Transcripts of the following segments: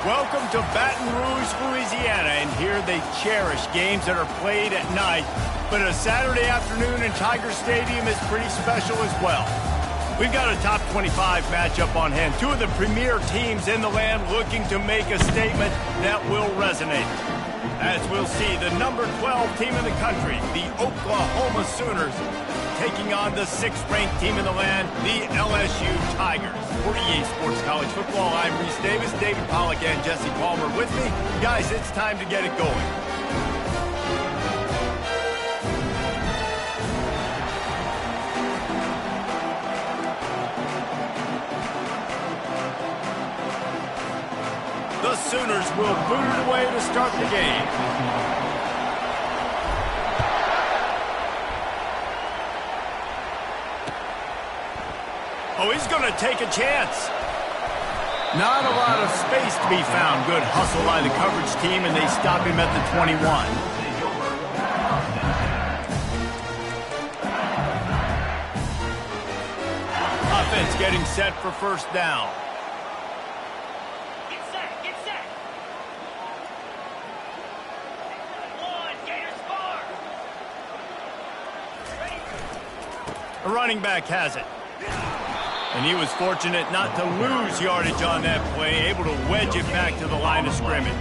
Welcome to Baton Rouge, Louisiana, and here they cherish games that are played at night. But a Saturday afternoon in Tiger Stadium is pretty special as well. We've got a top 25 matchup on hand. Two of the premier teams in the land looking to make a statement that will resonate. As we'll see, the number 12 team in the country, the Oklahoma Sooners, taking on the 6th-ranked team in the land, the LSU Tigers. For EA Sports College Football, I'm Reese Davis, David Pollack, and Jesse Palmer with me. Guys, it's time to get it going. The Sooners will boot it away to start the game. Oh, he's going to take a chance. Not a lot of space to be found. Good hustle by the coverage team, and they stop him at the 21. Offense getting set for first down. Get set, get set. One, Gators far. A running back has it. And he was fortunate not to lose yardage on that play, able to wedge it back to the line of scrimmage.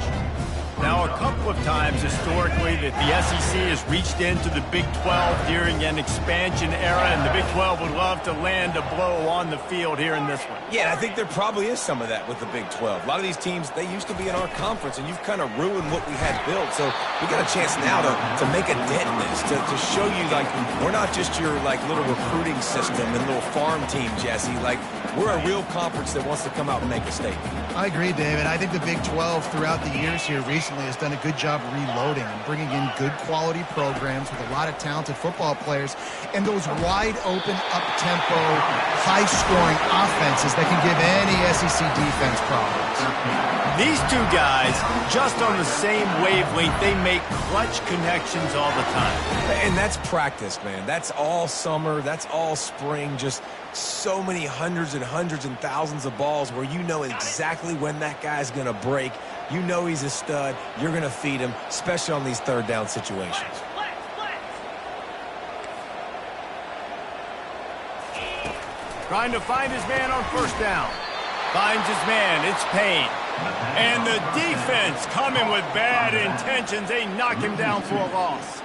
Now, a couple of times historically that the SEC has reached into the Big 12 during an expansion era, and the Big 12 would love to land a blow on the field here in this one. Yeah, I think there probably is some of that with the Big 12. A lot of these teams, they used to be in our conference, and you've kind of ruined what we had built. So we got a chance now to make a dent in this, to show you, like, we're not just your, like, little recruiting system and little farm team, Jesse. Like, we're a real conference that wants to come out and make a statement. I agree, David. I think the Big 12 throughout the years here recently has done a good job reloading and bringing in good quality programs with a lot of talented football players and those wide open, up-tempo, high-scoring offenses that can give any SEC defense problems. These two guys, just on the same wavelength, they make clutch connections all the time. And that's practice, man. That's all summer. That's all spring. Just so many hundreds and thousands of balls where you know exactly when that guy's going to break. You know he's a stud. You're going to feed him, especially on these third down situations. Trying to find his man on first down. Finds his man. It's Payne. And the defense coming with bad intentions. They knock him down for a loss.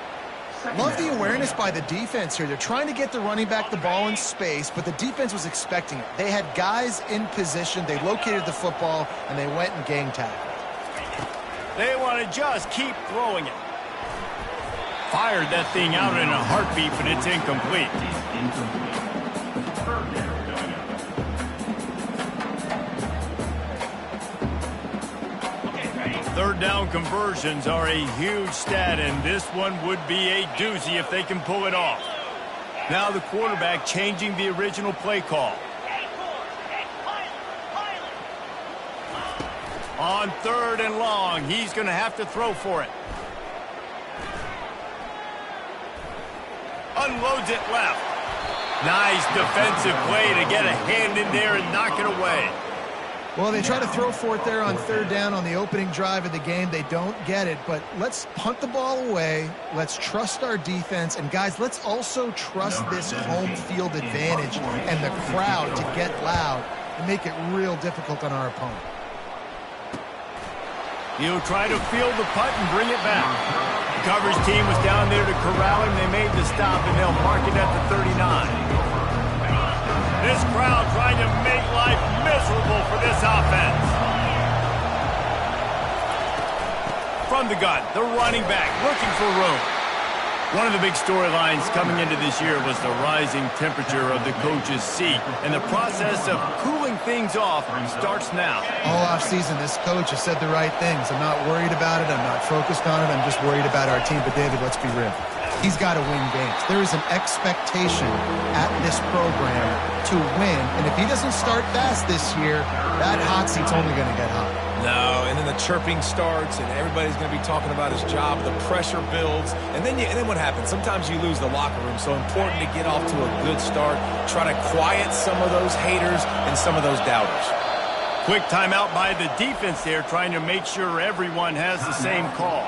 Love the awareness by the defense here. They're trying to get the running back the ball in space, but the defense was expecting it. They had guys in position. They located the football, and they went and gang tackled. They want to just keep throwing it. Fired that thing out in a heartbeat, but it's incomplete. Third down conversions are a huge stat, and this one would be a doozy if they can pull it off. Now the quarterback changing the original play call. On third and long, he's going to have to throw for it. Unloads it left. Nice defensive play to get a hand in there and knock it away. Well, they try to throw for it there on third down on the opening drive of the game. They don't get it, but let's punt the ball away. Let's trust our defense. And, guys, let's also trust this home field advantage and the crowd to get loud and make it real difficult on our opponent. He'll try to field the punt and bring it back. The coverage team was down there to corral him. They made the stop, and they'll mark it at the 39. This crowd trying to make life miserable for this offense. From the gun, the running back looking for room. One of the big storylines coming into this year was the rising temperature of the coach's seat, and the process of cooling things off starts now. All offseason, this coach has said the right things. I'm not worried about it. I'm not focused on it. I'm just worried about our team. But, David, let's be real. He's got to win games. There is an expectation at this program to win, and if he doesn't start fast this year, that hot seat's only going to get hot. No, and then the chirping starts, and everybody's going to be talking about his job. The pressure builds, and then what happens? Sometimes you lose the locker room, so important to get off to a good start. Try to quiet some of those haters and some of those doubters. Quick timeout by the defense there, trying to make sure everyone has the same call.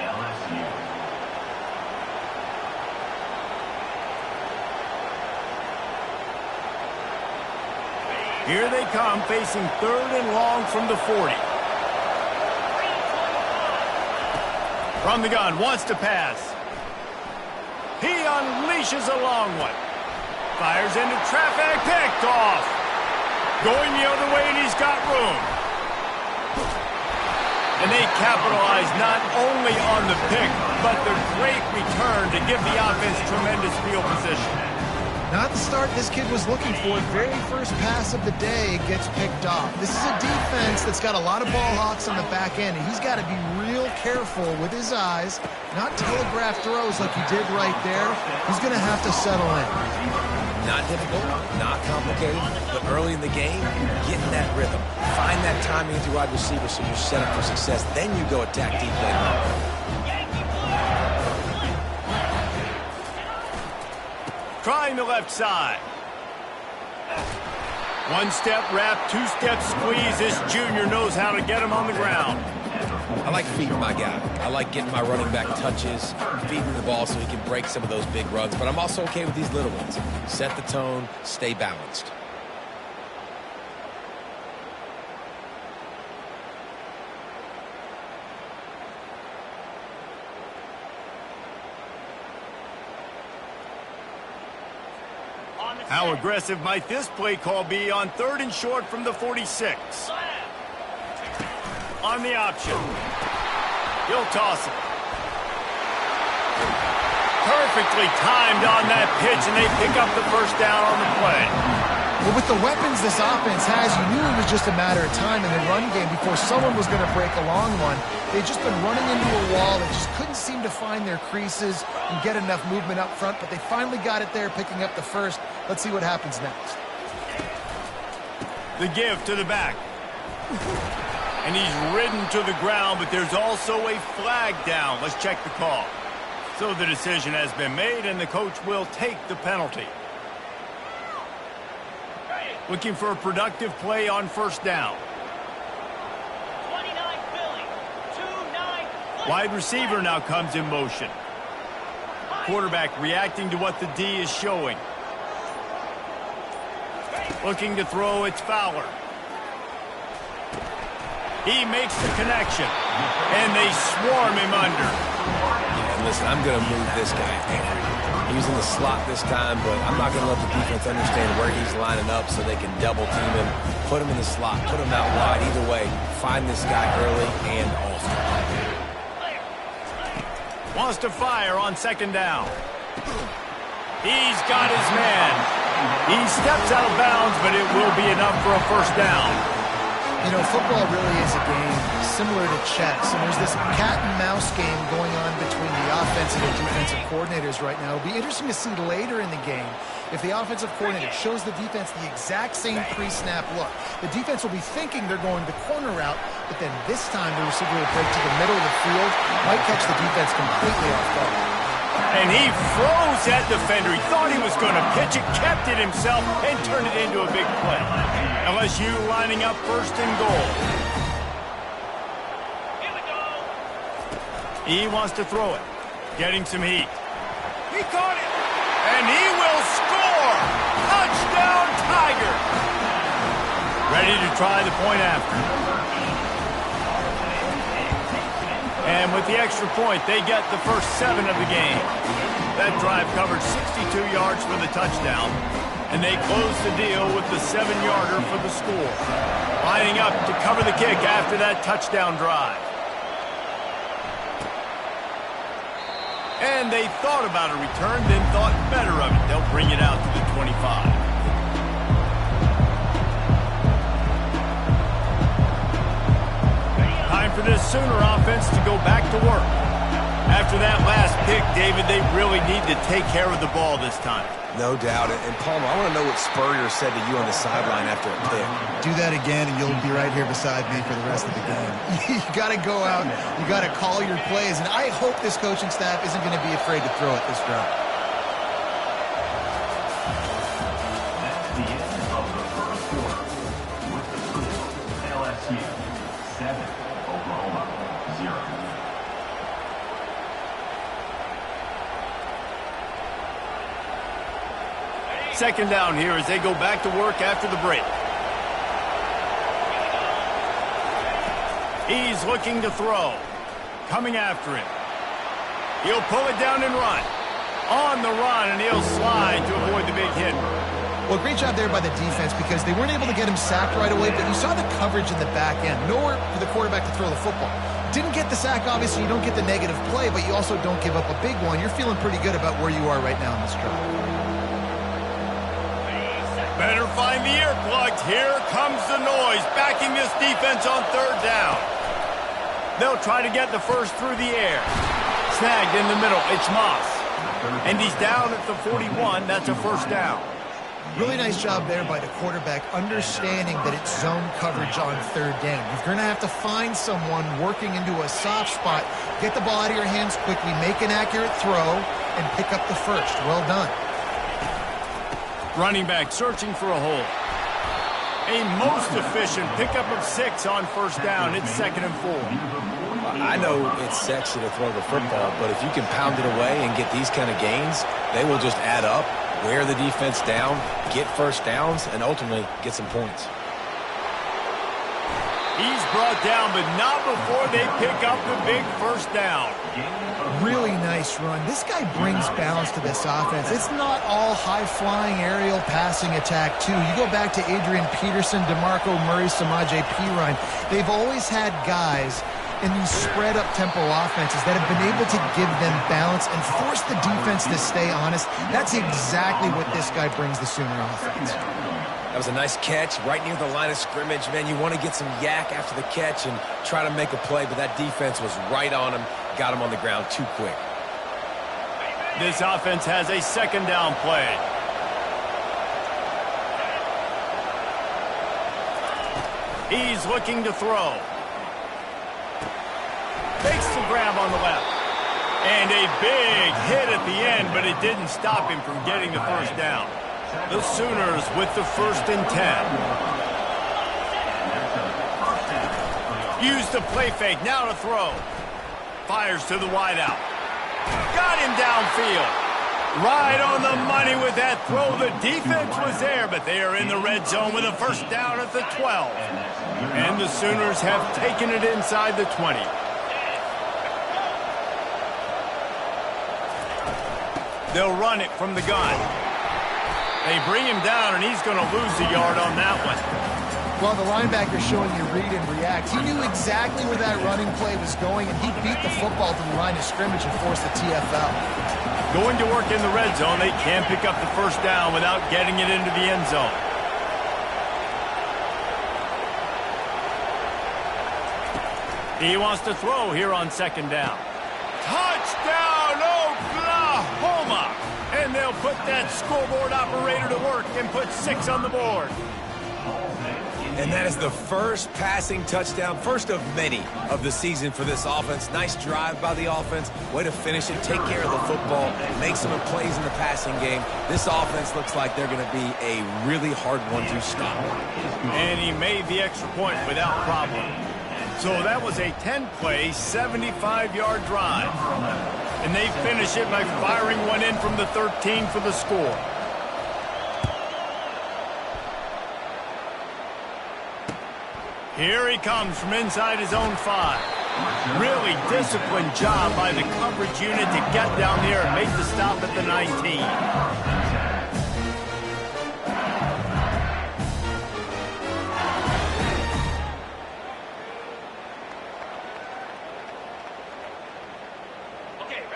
Here they come, facing 3rd and long from the 40. From the gun, wants to pass. He unleashes a long one. Fires into traffic, picked off. Going the other way, and he's got room. And they capitalize not only on the pick, but the great return to give the offense tremendous field position. Not the start this kid was looking for. Very first pass of the day gets picked off. This is a defense that's got a lot of ball hawks on the back end, and he's got to be real careful with his eyes, not telegraph throws like he did right there. He's going to have to settle in. Not difficult, not complicated, but early in the game, get in that rhythm. Find that timing with your wide receiver so you're set up for success. Then you go attack deep later on. Trying the left side. One step wrap, 2-step squeeze. This junior knows how to get him on the ground. I like feeding my guy. I like getting my running back touches, feeding the ball so he can break some of those big runs. But I'm also okay with these little ones. Set the tone, stay balanced. How aggressive might this play call be on 3rd and short from the 46? On the option. He'll toss it. Perfectly timed on that pitch, and they pick up the first down on the play. Well, with the weapons this offense has, you knew it was just a matter of time in the run game before someone was going to break a long one. They'd just been running into a wall. They just couldn't seem to find their creases and get enough movement up front, but they finally got it there, picking up the first. Let's see what happens next. The give to the back. And he's ridden to the ground, but there's also a flag down. Let's check the call. So the decision has been made, and the coach will take the penalty. Looking for a productive play on first down. 29 Philly. 2-9. Wide receiver now comes in motion. Quarterback reacting to what the D is showing. Looking to throw, it's Fowler. He makes the connection, and they swarm him under. Yeah, listen, I'm going to move this guy. He was in the slot this time, but I'm not going to let the defense understand where he's lining up so they can double team him, put him in the slot, put him out wide. Either way, find this guy early and often. Wants to fire on 2nd down. He's got his man. He steps out of bounds, but it will be enough for a first down. You know, football really is a game similar to chess, and there's this cat-and-mouse game going on between the offensive and defensive coordinators right now. It'll be interesting to see later in the game if the offensive coordinator shows the defense the exact same pre-snap look. The defense will be thinking they're going the corner route, but then this time the receiver will break to the middle of the field, might catch the defense completely off guard. And he froze that defender. He thought he was going to pitch it, kept it himself, and turned it into a big play. LSU lining up 1st and goal. Here we go. He wants to throw it. Getting some heat. He caught it. And he will score. Touchdown, Tiger. Ready to try the point after. And with the extra point, they get the first 7 of the game. That drive covered 62 yards for the touchdown. And they close the deal with the 7-yarder for the score. Lining up to cover the kick after that touchdown drive. And they thought about a return, then thought better of it. They'll bring it out to the 25. Time for this Sooner offense to go back to work. After that last pick, David, they really need to take care of the ball this time. No doubt. And Palmer, I want to know what Spurrier said to you on the sideline after a pick. Do that again, and you'll be right here beside me for the rest of the game. You got to go out. You got to call your plays, and I hope this coaching staff isn't going to be afraid to throw it this drive. 7, Oklahoma, 0. Second down here as they go back to work after the break. He's looking to throw. Coming after him. He'll pull it down and run. On the run, and he'll slide to avoid the big hit. Well, great job there by the defense because they weren't able to get him sacked right away, but you saw the coverage in the back end. Nowhere for the quarterback to throw the football. Didn't get the sack, obviously. You don't get the negative play, but you also don't give up a big one. You're feeling pretty good about where you are right now in this drive. Better find the earplugs. Here comes the noise, backing this defense on third down. They'll try to get the first through the air. Snagged in the middle. It's Moss. And he's down at the 41. That's a first down. Really nice job there by the quarterback, understanding that it's zone coverage on third down. You're going to have to find someone working into a soft spot, get the ball out of your hands quickly, make an accurate throw, and pick up the first. Well done. Running back searching for a hole. A most efficient pickup of 6 on first down. It's 2nd and 4. I know it's sexy to throw the football, but if you can pound it away and get these kind of gains, they will just add up, wear the defense down, get first downs, and ultimately get some points. He's brought down, but not before they pick up the big first down. Really nice run. This guy brings balance to this offense. It's not all high-flying aerial passing attack, too. You go back to Adrian Peterson, DeMarco Murray, Samaje Perine. They've always had guys in these spread-up tempo offenses that have been able to give them balance and force the defense to stay honest. That's exactly what this guy brings the Sooner offense. That was a nice catch right near the line of scrimmage. Man, you want to get some yak after the catch and try to make a play, but that defense was right on him, got him on the ground too quick. This offense has a second down play. He's looking to throw. Fakes the grab on the left. And a big hit at the end, but it didn't stop him from getting the first down. The Sooners with the 1st and 10. Use the play fake, now to throw. Fires to the wideout. Got him downfield. Right on the money with that throw. The defense was there, but they are in the red zone with a first down at the 12. And the Sooners have taken it inside the 20. They'll run it from the gun. They bring him down, and he's going to lose a yard on that one. Well, the linebacker's showing you read and react. He knew exactly where that running play was going, and he beat the football to the line of scrimmage and forced the TFL. Going to work in the red zone, they can pick up the first down without getting it into the end zone. He wants to throw here on second down. Touchdown, Oklahoma! And they'll put that scoreboard operator to work and put 6 on the board. And that is the first passing touchdown, first of many of the season for this offense. Nice drive by the offense. Way to finish it, take care of the football, make some plays in the passing game. This offense looks like they're going to be a really hard one to stop. And he made the extra point without problem. So that was a 10-play, 75-yard drive. And they finish it by firing one in from the 13 for the score. Here he comes from inside his own 5. Really disciplined job by the coverage unit to get down there and make the stop at the 19.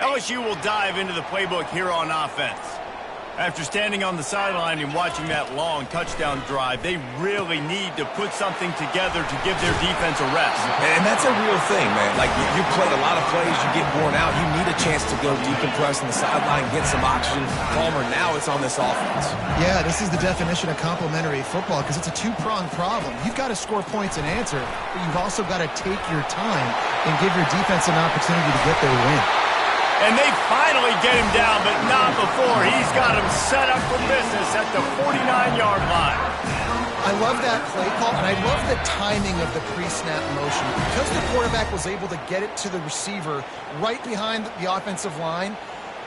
LSU will dive into the playbook here on offense. After standing on the sideline and watching that long touchdown drive, they really need to put something together to give their defense a rest. And that's a real thing, man. Like, you play a lot of plays, you get worn out. You need a chance to go decompress on the sideline, get some oxygen. Palmer, now it's on this offense. Yeah, this is the definition of complementary football because it's a two-pronged problem. You've got to score points and answer, but you've also got to take your time and give your defense an opportunity to get their win. And they finally get him down, but not before. He's got him set up for business at the 49-yard line. I love that play call, and I love the timing of the pre-snap motion. Because the quarterback was able to get it to the receiver right behind the offensive line,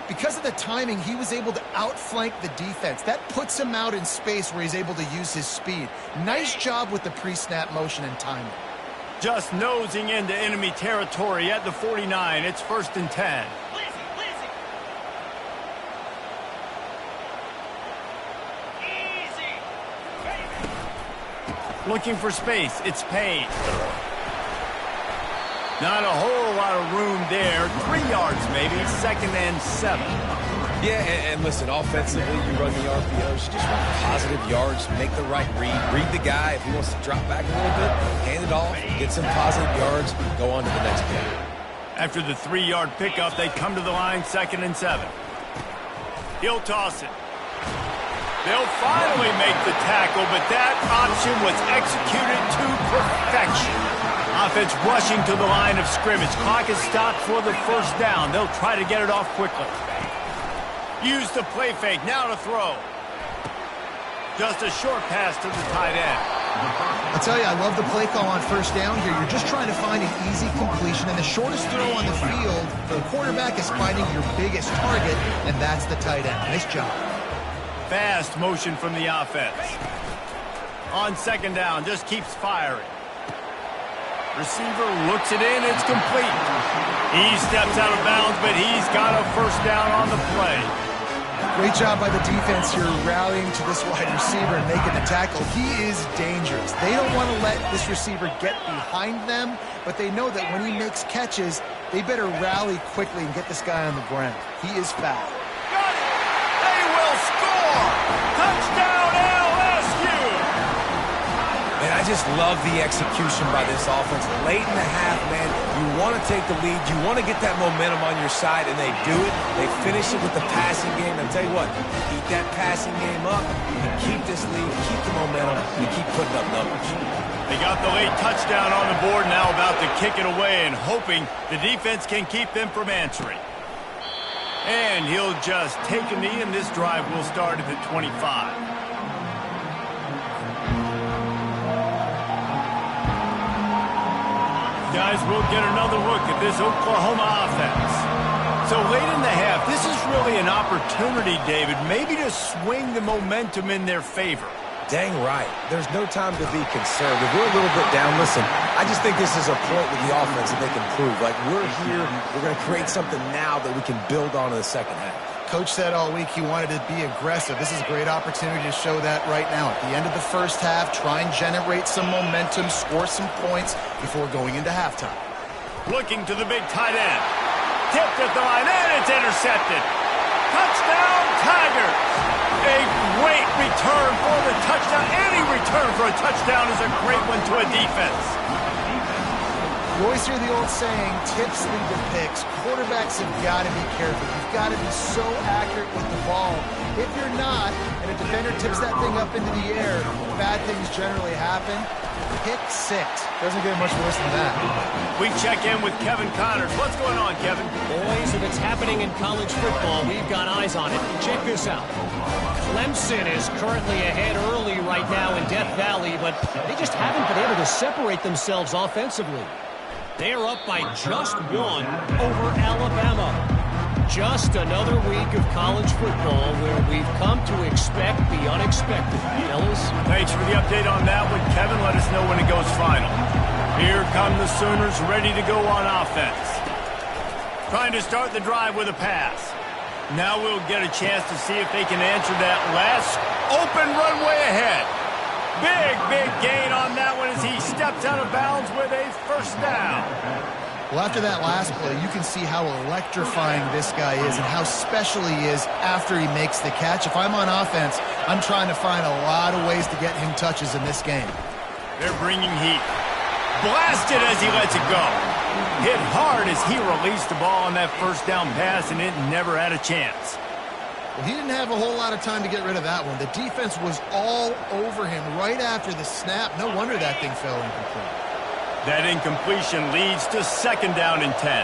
because of the timing, he was able to outflank the defense. That puts him out in space where he's able to use his speed. Nice job with the pre-snap motion and timing. Just nosing into enemy territory at the 49. It's 1st and 10. Looking for space. It's Payne. Not a whole lot of room there. 3 yards maybe. 2nd and 7. Yeah, and listen, offensively, you run the RPOs, you just run positive yards, make the right read the guy. If he wants to drop back a little bit, hand it off, get some positive yards, go on to the next play. After the 3-yard pickup, they come to the line, 2nd and 7. He'll toss it. They'll finally make the tackle, but that option was executed to perfection. Offense rushing to the line of scrimmage. Clock is stopped for the 1st down. They'll try to get it off quickly. Use the play fake. Now to throw. Just a short pass to the tight end. I'll tell you, I love the play call on 1st down here. You're just trying to find an easy completion, and the shortest throw on the field for the quarterback is finding your biggest target, and that's the tight end. Nice job. Fast motion from the offense. On 2nd down, just keeps firing. Receiver looks it in, it's complete. He steps out of bounds, but he's got a 1st down on the play. Great job by the defense here rallying to this wide receiver and making the tackle. He is dangerous. They don't want to let this receiver get behind them, but they know that when he makes catches, they better rally quickly and get this guy on the ground. He is fast. Got it! They will score! Touchdown LSU! Man, I just love the execution by this offense. Late in the half, man, you want to take the lead. You want to get that momentum on your side, and they do it. They finish it with the passing game. And I'll tell you what, keep that passing game up, and keep this lead, keep the momentum, and keep putting up numbers. They got the late touchdown on the board, now about to kick it away and hoping the defense can keep them from answering. And he'll just take a knee, and this drive will start at the 25. Guys, we'll get another look at this Oklahoma offense. So late in the half, this is really an opportunity, David, maybe to swing the momentum in their favor. Dang right. There's no time to be conservative. We're a little bit down. Listen, I just think this is a point with the offense that they can prove. Like, we're here, we're going to create something now that we can build on in the 2nd half. Coach said all week he wanted to be aggressive. This is a great opportunity to show that right now. At the end of the 1st half, try and generate some momentum, score some points before going into halftime. Looking to the big tight end. Tipped at the line, and it's intercepted. Touchdown, Tigers! A great return for the touchdown. Any return for a touchdown is a great one to a defense. You always hear the old saying, tips lead to picks. Quarterbacks have got to be careful. You've got to be so accurate with the ball. If you're not, and a defender tips that thing up into the air, bad things generally happen. Pick 6. Doesn't get much worse than that. We check in with Kevin Connors. What's going on, Kevin? Boys, if it's happening in college football, we've got eyes on it. Check this out. Clemson is currently ahead early right now in Death Valley, but they just haven't been able to separate themselves offensively. They're up by just 1 over Alabama. Just another week of college football where we've come to expect the unexpected. Fellas? Thanks for the update on that one, Kevin. Let us know when it goes final. Here come the Sooners ready to go on offense. Trying to start the drive with a pass. Now we'll get a chance to see if they can answer that last open runway ahead. Big gain on that one as he steps out of bounds with a 1st down. Well, after that last play, you can see how electrifying this guy is and how special he is after he makes the catch. If I'm on offense, I'm trying to find a lot of ways to get him touches in this game. They're bringing heat. Blasted as he lets it go. Hit hard as he released the ball on that 1st down pass, and it never had a chance. Well, he didn't have a whole lot of time to get rid of that one. The defense was all over him right after the snap. No wonder that thing fell incomplete. That incompletion leads to 2nd down and 10.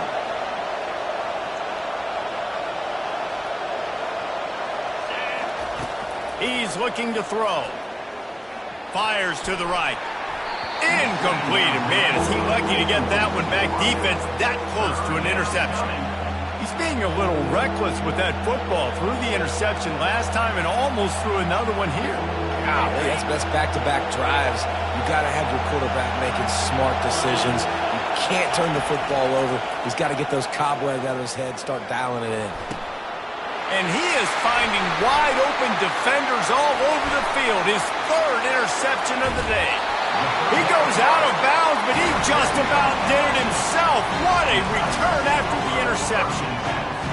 He's looking to throw. Fires to the right. Incomplete. And man, is he lucky to get that one back. Defense that close to an interception. He's being a little reckless with that football. Threw the interception last time and almost threw another one here. Golly, that's back-to-back drives. You got to have your quarterback making smart decisions. You can't turn the football over. He's got to get those cobwebs out of his head, start dialing it in. And he is finding wide-open defenders all over the field. His third interception of the day. He goes out of bounds, but he just about did it himself. What a return after the interception.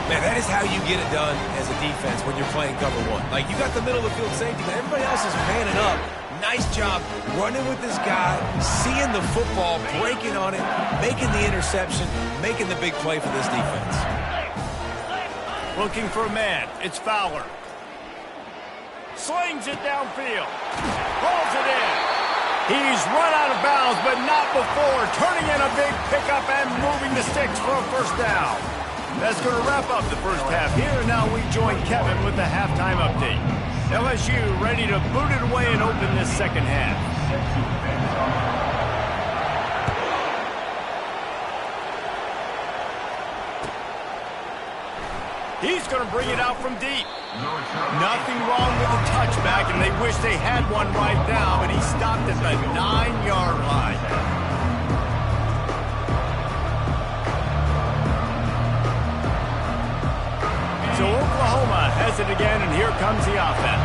Man, that is how you get it done as a defense when you're playing cover one. Like, you got the middle of the field safety, but everybody else is manning up. Nice job running with this guy, seeing the football, breaking on it, making the interception, making the big play for this defense. Looking for a man. It's Fowler. Slings it downfield. Pulls it in. He's run out of bounds, but not before. Turning in a big pickup and moving the sticks for a first down. That's going to wrap up the first half here. And now we join Kevin with the halftime update. LSU ready to boot it away and open this second half. He's going to bring it out from deep. Nothing wrong with the touchback, and they wish they had one right now, but he stopped at the 9-yard line. So Oklahoma has it again, and here comes the offense.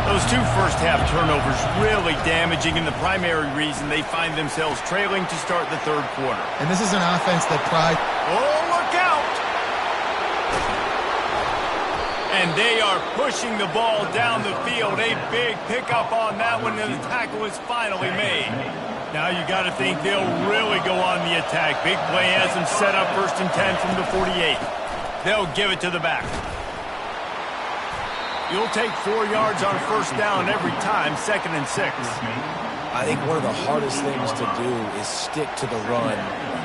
Those two first-half turnovers really damaging, and the primary reason they find themselves trailing to start the third quarter. And this is an offense that prides... Oh, look out! And they are pushing the ball down the field. A big pickup on that one, and the tackle is finally made. Now you got to think they'll really go on the attack. Big play has them set up 1st and 10 from the 48. They'll give it to the back. You'll take 4 yards on first down every time, 2nd and 6. I think one of the hardest things to do is stick to the run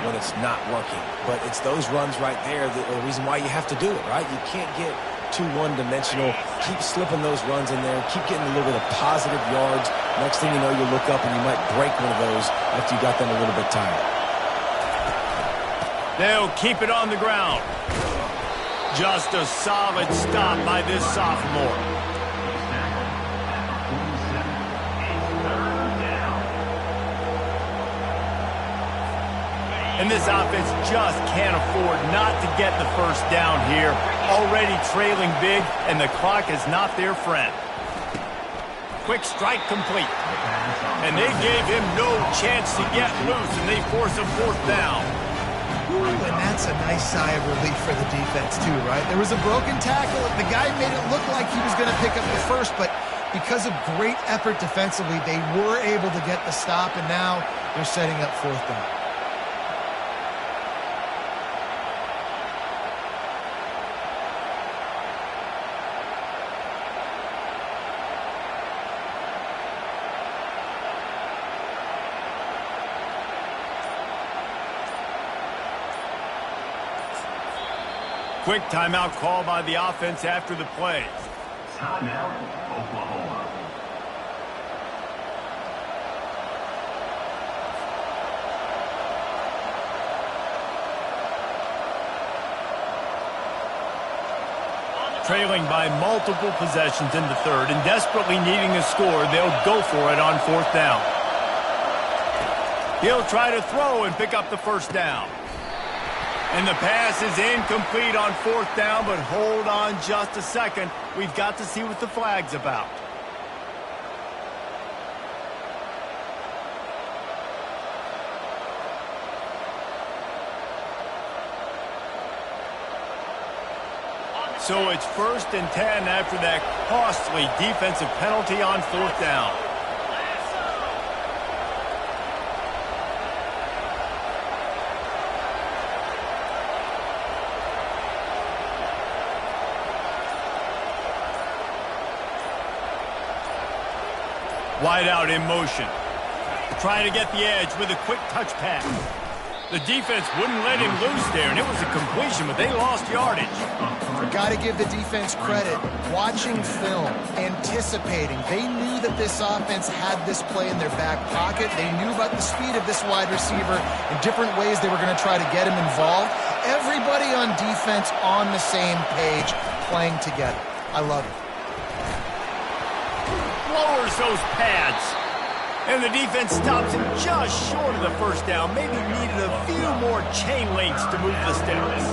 when it's not working. But it's those runs right there that are the reason why you have to do it, right? You can't get too one-dimensional. Keep slipping those runs in there. Keep getting a little bit of positive yards. Next thing you know, you look up and you might break one of those after you got them a little bit tired. They'll keep it on the ground. Just a solid stop by this sophomore. And this offense just can't afford not to get the first down here. Already trailing big, and the clock is not their friend. Quick strike complete. And they gave him no chance to get loose, and they force a 4th down. Ooh, and that's a nice sigh of relief for the defense, too, right? There was a broken tackle. The guy made it look like he was going to pick up the first, but because of great effort defensively, they were able to get the stop, and now they're setting up 4th down. Quick timeout call by the offense after the play. Timeout, Oklahoma. Trailing by multiple possessions in the third and desperately needing a score, they'll go for it on 4th down. He'll try to throw and pick up the first down. And the pass is incomplete on 4th down, but hold on just a second. We've got to see what the flag's about. So it's 1st and 10 after that costly defensive penalty on 4th down. Wide out in motion. Trying to get the edge with a quick touch pass. The defense wouldn't let him loose there, and it was a completion, but they lost yardage. Got to give the defense credit. Watching film, anticipating. They knew that this offense had this play in their back pocket. They knew about the speed of this wide receiver and different ways they were going to try to get him involved. Everybody on defense on the same page, playing together. I love it. Lowers those pads. And the defense stops him just short of the first down. Maybe needed a few more chain links to move the sticks.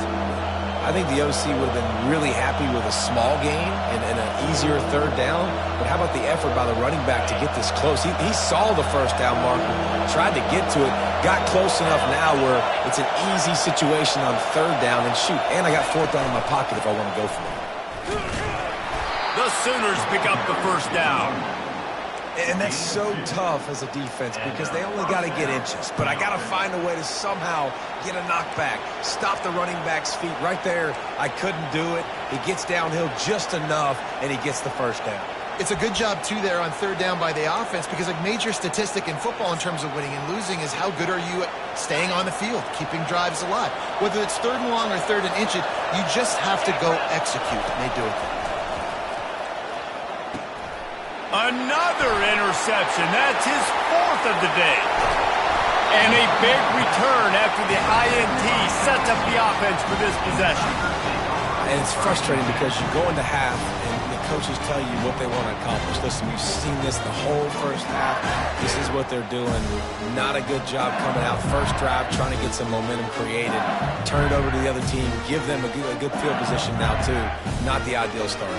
I think the OC would have been really happy with a small gain and an easier third down. But how about the effort by the running back to get this close? He saw the first down marker, tried to get to it, got close enough now where it's an easy situation on third down. And shoot, and I got fourth down in my pocket if I want to go for it. The Sooners pick up the first down. And that's so tough as a defense because they only got to get inches. But I got to find a way to somehow get a knockback, stop the running back's feet right there. I couldn't do it. He gets downhill just enough, and he gets the first down. It's a good job, too, there on third down by the offense because a major statistic in football in terms of winning and losing is how good are you at staying on the field, keeping drives alive. Whether it's third and long or third and inch, you just have to go execute, and they do it. Another interception. That's his fourth of the day. And a big return after the INT sets up the offense for this possession. And it's frustrating because you go into half and the coaches tell you what they want to accomplish. Listen, we've seen this the whole first half. This is what they're doing. Not a good job coming out first drive, trying to get some momentum created. Turn it over to the other team. Give them a good field position now, too. Not the ideal start.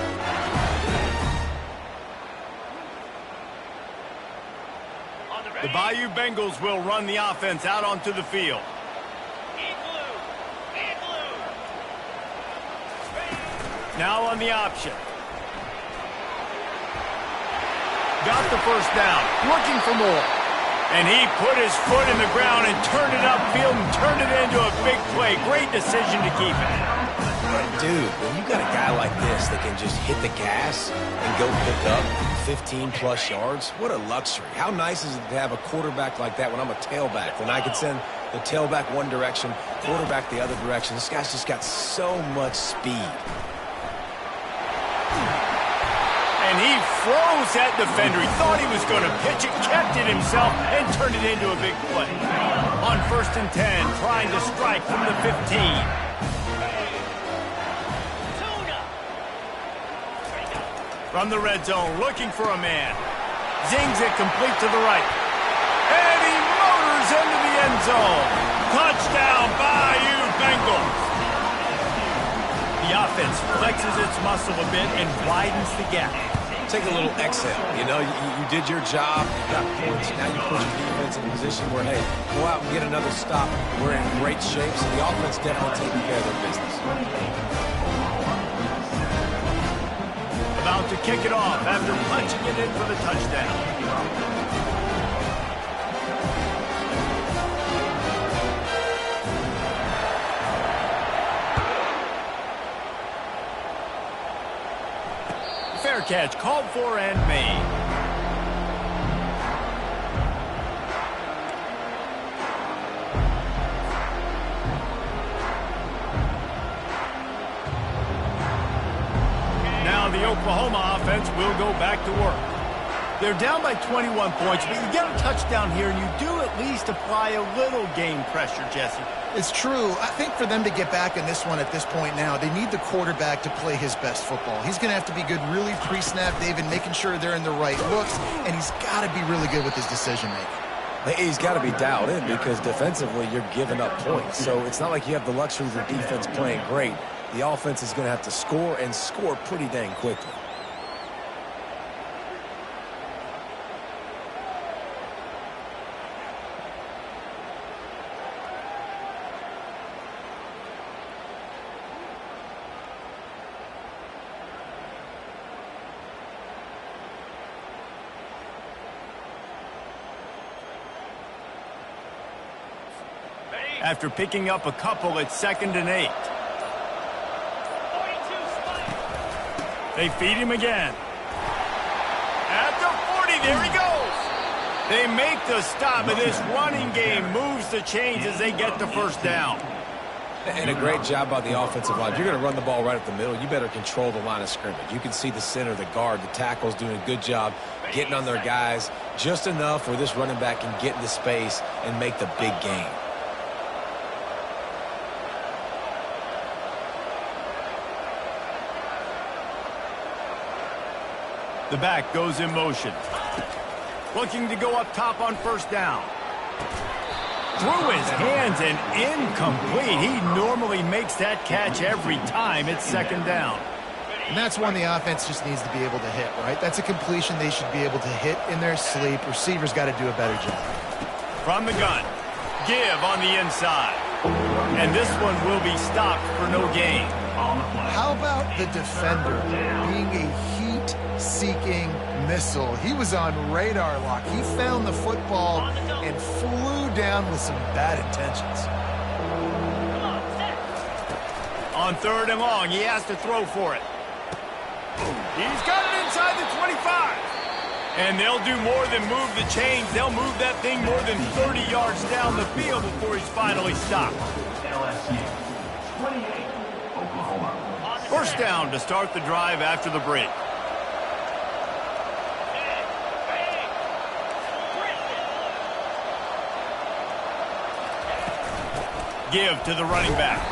The Bayou Bengals will run the offense out onto the field. Now on the option. Got the first down, looking for more. And he put his foot in the ground and turned it upfield and turned it into a big play. Great decision to keep it. Dude, when you got a guy like this that can just hit the gas and go pick up 15-plus yards, what a luxury. How nice is it to have a quarterback like that when I'm a tailback? When I can send the tailback one direction, quarterback the other direction. This guy's just got so much speed. And he froze that defender. He thought he was going to pitch it, kept it himself, and turned it into a big play. On 1st and 10, trying to strike from the 15. From the red zone, looking for a man. Zings it complete to the right. And he motors into the end zone. Touchdown, Bayou Bengals. The offense flexes its muscle a bit and widens the gap. Take a little exhale. You know, you did your job. You got points. Now you put your defense in a position where, hey, go out and get another stop. We're in great shape, so the offense definitely taking care of their business. About to kick it off after punching it in for the touchdown. Fair catch, called for and made. The Oklahoma offense will go back to work. They're down by 21 points, but you get a touchdown here, and you do at least apply a little game pressure, Jesse. It's true. I think for them to get back in this one at this point now, they need the quarterback to play his best football. He's going to have to be good really pre-snap, David, making sure they're in the right looks, and he's got to be really good with his decision-making. He's got to be dialed in because defensively you're giving up points. So it's not like you have the luxury of the defense playing great. The offense is going to have to score and score pretty dang quickly. After picking up a couple at 2nd and 8. They feed him again. At the 40, there he goes. They make the stop, and this running game moves the chains as they get the first down. And a great job by the offensive line. If you're going to run the ball right up the middle, you better control the line of scrimmage. You can see the center, the guard, the tackles doing a good job getting on their guys just enough where this running back can get into space and make the big gain. The back goes in motion. Looking to go up top on first down. Through his hands and incomplete. He normally makes that catch every time. It's second down. And that's one the offense just needs to be able to hit, right? That's a completion they should be able to hit in their sleep. Receivers got to do a better job. From the gun. Give on the inside. And this one will be stopped for no gain. How about the defender being a heat-seeking missile? He was on radar lock. He found the football and flew down with some bad intentions. On third and long, he has to throw for it. He's got it inside the 25. And they'll do more than move the chains. They'll move that thing more than 30 yards down the field before he's finally stopped. LSU 28, Oklahoma. First down to start the drive after the break. Give to the running back.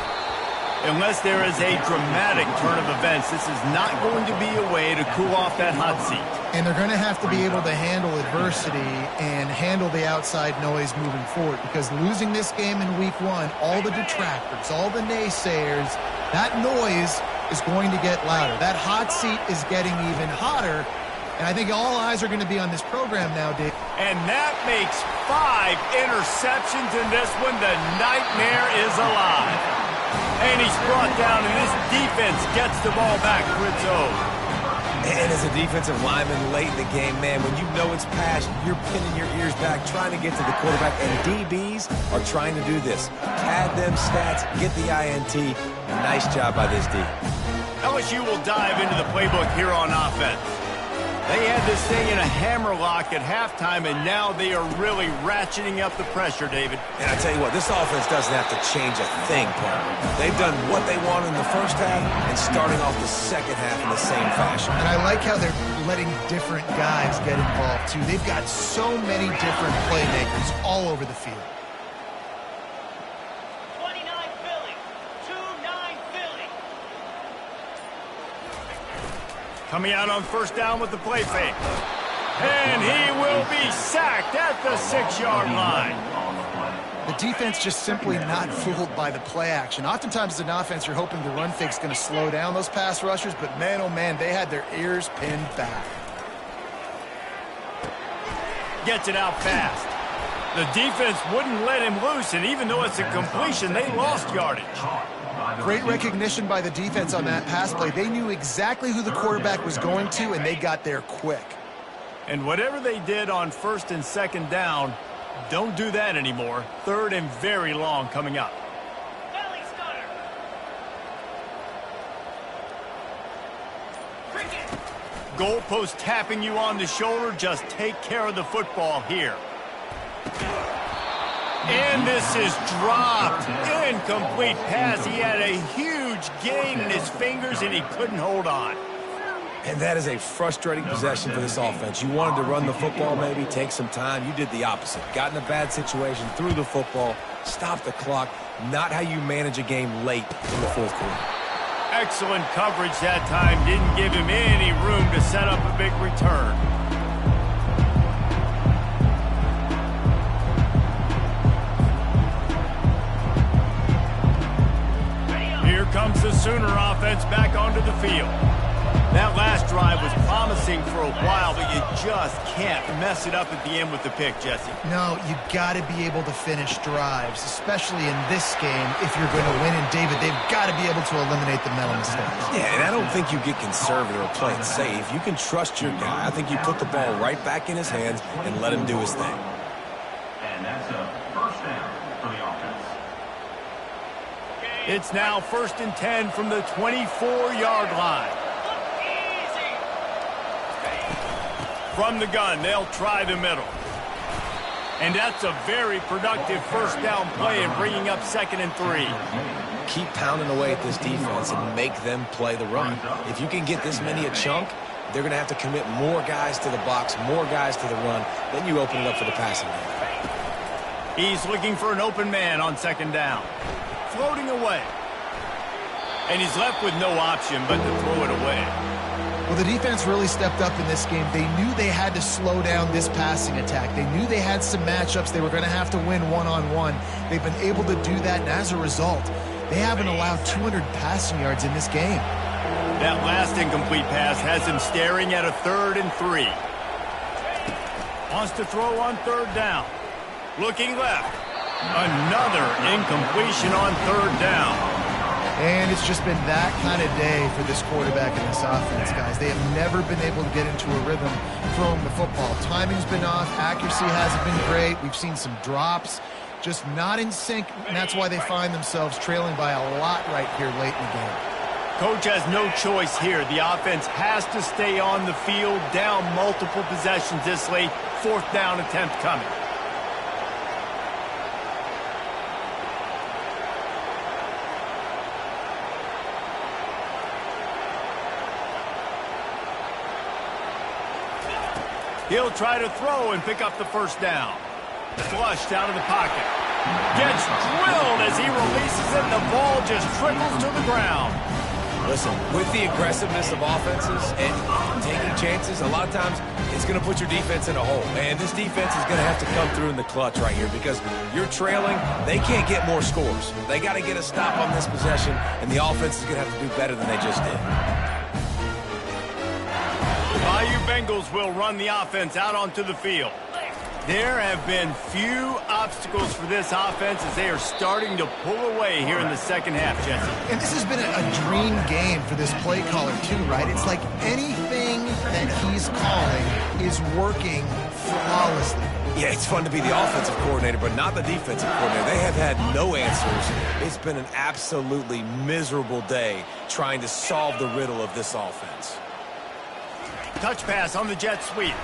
Unless there is a dramatic turn of events, this is not going to be a way to cool off that hot seat. And they're going to have to be able to handle adversity and handle the outside noise moving forward, because losing this game in week 1, all the detractors, all the naysayers, that noise is going to get louder. That hot seat is getting even hotter, and I think all eyes are going to be on this program now, Dave. And that makes 5 interceptions in this one. The nightmare is alive. And he's brought down, and this defense gets the ball back for its own. And as a defensive lineman late in the game, man, when you know it's past, you're pinning your ears back, trying to get to the quarterback, and DBs are trying to do this. Pad them stats, get the INT. Nice job by this D. LSU will dive into the playbook here on offense. They had this thing in a hammerlock at halftime, and now they are really ratcheting up the pressure, David. And I tell you what, this offense doesn't have to change a thing, partner. They've done what they wanted in the first half and starting off the second half in the same fashion. And I like how they're letting different guys get involved, too. They've got so many different playmakers all over the field. 29 Philly. 2-9 Philly. Coming out on first down with the play fake. And he will be sacked at the 6-yard line. The defense just simply not fooled by the play action. Oftentimes as an offense, you're hoping the run fake's going to slow down those pass rushers, but man, oh man, they had their ears pinned back. Gets it out fast. The defense wouldn't let him loose, and even though it's a completion, they lost yardage. Great recognition by the defense on that pass play. They knew exactly who the quarterback was going to, and they got there quick. And whatever they did on first and second down, don't do that anymore. Third and very long coming up. Belly stunner. Cricket. Goalpost tapping you on the shoulder. Just take care of the football here. And this is dropped. Incomplete pass. He had a huge gain in his fingers, and he couldn't hold on. And that is a frustrating possession for this offense. You wanted to run the football, maybe, take some time. You did the opposite. Got in a bad situation, threw the football, stopped the clock. Not how you manage a game late in the fourth quarter. Excellent coverage that time. Didn't give him any room to set up a big return. Here comes the Sooner offense back onto the field. That last drive was promising for a while, but you just can't mess it up at the end with the pick, Jesse. No, you got to be able to finish drives, especially in this game. If you're going to win, and David, they've got to be able to eliminate the mental mistakes. Yeah, and I don't think you get conservative or play it safe. You can trust your guy. I think you put the ball right back in his hands and let him do his thing. And that's a first down for the offense. It's now 1st and 10 from the 24-yard line. From the gun, they'll try the middle. And that's a very productive first down play and bringing up 2nd and 3. Keep pounding away at this defense and make them play the run. If you can get this many a chunk, they're going to have to commit more guys to the box, more guys to the run. Then you open it up for the passing game. He's looking for an open man on 2nd down. Floating away. And he's left with no option but to throw it away. Well, the defense really stepped up in this game. They knew they had to slow down this passing attack. They knew they had some matchups they were going to have to win one-on-one. They've been able to do that, and as a result, they haven't allowed 200 passing yards in this game. That last incomplete pass has him staring at a 3rd and 3. Wants to throw on 3rd down. Looking left. Another incompletion on 3rd down. And it's just been that kind of day for this quarterback and this offense, guys. They have never been able to get into a rhythm throwing the football. Timing's been off. Accuracy hasn't been great. We've seen some drops. Just not in sync, and that's why they find themselves trailing by a lot right here late in the game. Coach has no choice here. The offense has to stay on the field, down multiple possessions this late. 4th down attempt coming. He'll try to throw and pick up the 1st down. Flushed out of the pocket. Gets drilled as he releases it, and the ball just trickles to the ground. Listen, with the aggressiveness of offenses and taking chances, a lot of times it's going to put your defense in a hole. And this defense is going to have to come through in the clutch right here because you're trailing. They can't get more scores. They got to get a stop on this possession, and the offense is going to have to do better than they just did. Bayou Bengals will run the offense out onto the field. There have been few obstacles for this offense as they are starting to pull away here in the 2nd half, Jesse. And this has been a dream game for this play caller, too, right? It's like anything that he's calling is working flawlessly. Yeah, it's fun to be the offensive coordinator, but not the defensive coordinator. They have had no answers. It's been an absolutely miserable day trying to solve the riddle of this offense. Touch pass on the jet sweep.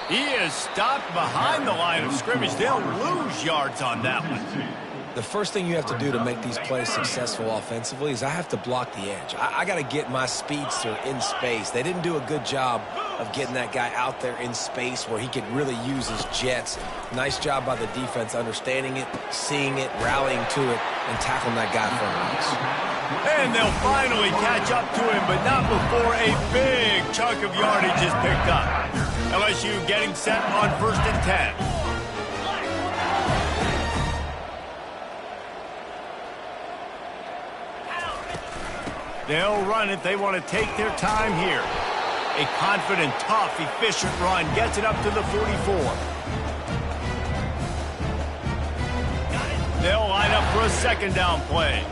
He is stopped behind the line of scrimmage. They'll lose yards on that one. The first thing you have to do to make these plays successful offensively is I have to block the edge. I got to get my speedster in space. They didn't do a good job of getting that guy out there in space where he could really use his jets. Nice job by the defense understanding it, seeing it, rallying to it, and tackling that guy for a And they'll finally catch up to him, but not before a big chunk of yardage is picked up. LSU getting set on 1st and 10. They'll run it. They want to take their time here. A confident, tough, efficient run gets it up to the 44. They'll line up for a 2nd down play.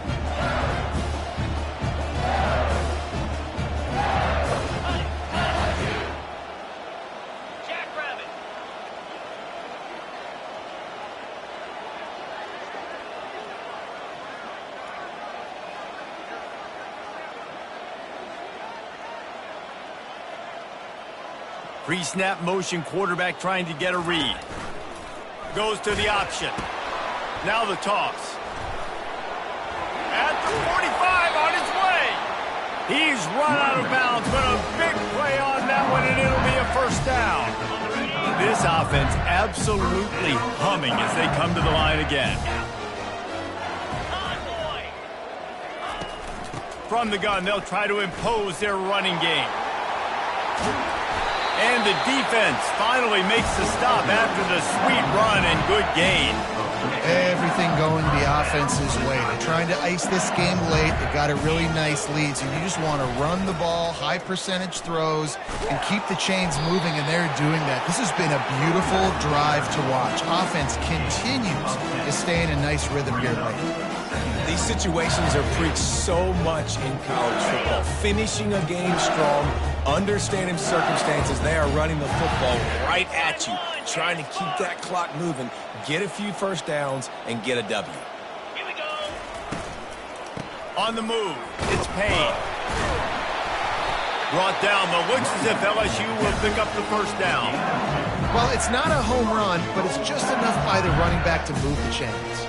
Pre-snap motion, quarterback trying to get a read. Goes to the option. Now the toss. At the 45 on his way. He's run out of bounds, but a big play on that one, and it'll be a 1st down. This offense absolutely humming as they come to the line again. From the gun, they'll try to impose their running game. And the defense finally makes the stop after the sweet run and good gain. Everything going the offense's way. They're trying to ice this game late. They've got a really nice lead, so you just want to run the ball, high percentage throws, and keep the chains moving, and they're doing that. This has been a beautiful drive to watch. Offense continues to stay in a nice rhythm here late. These situations are preached so much in college football. Finishing a game strong, understanding circumstances. They are running the football right at you, trying to keep that clock moving, get a few 1st downs, and get a W. Here we go. On the move, it's Payne. Brought down, but looks as if LSU will pick up the 1st down. Well, it's not a home run, but it's just enough by the running back to move the chains.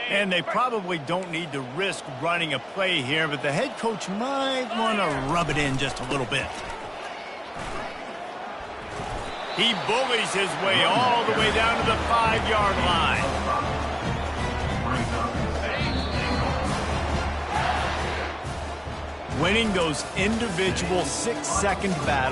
And they probably don't need to risk running a play here, but the head coach might want to rub it in just a little bit. He bullies his way all the way down to the 5-yard line. Winning those individual 6-second battles.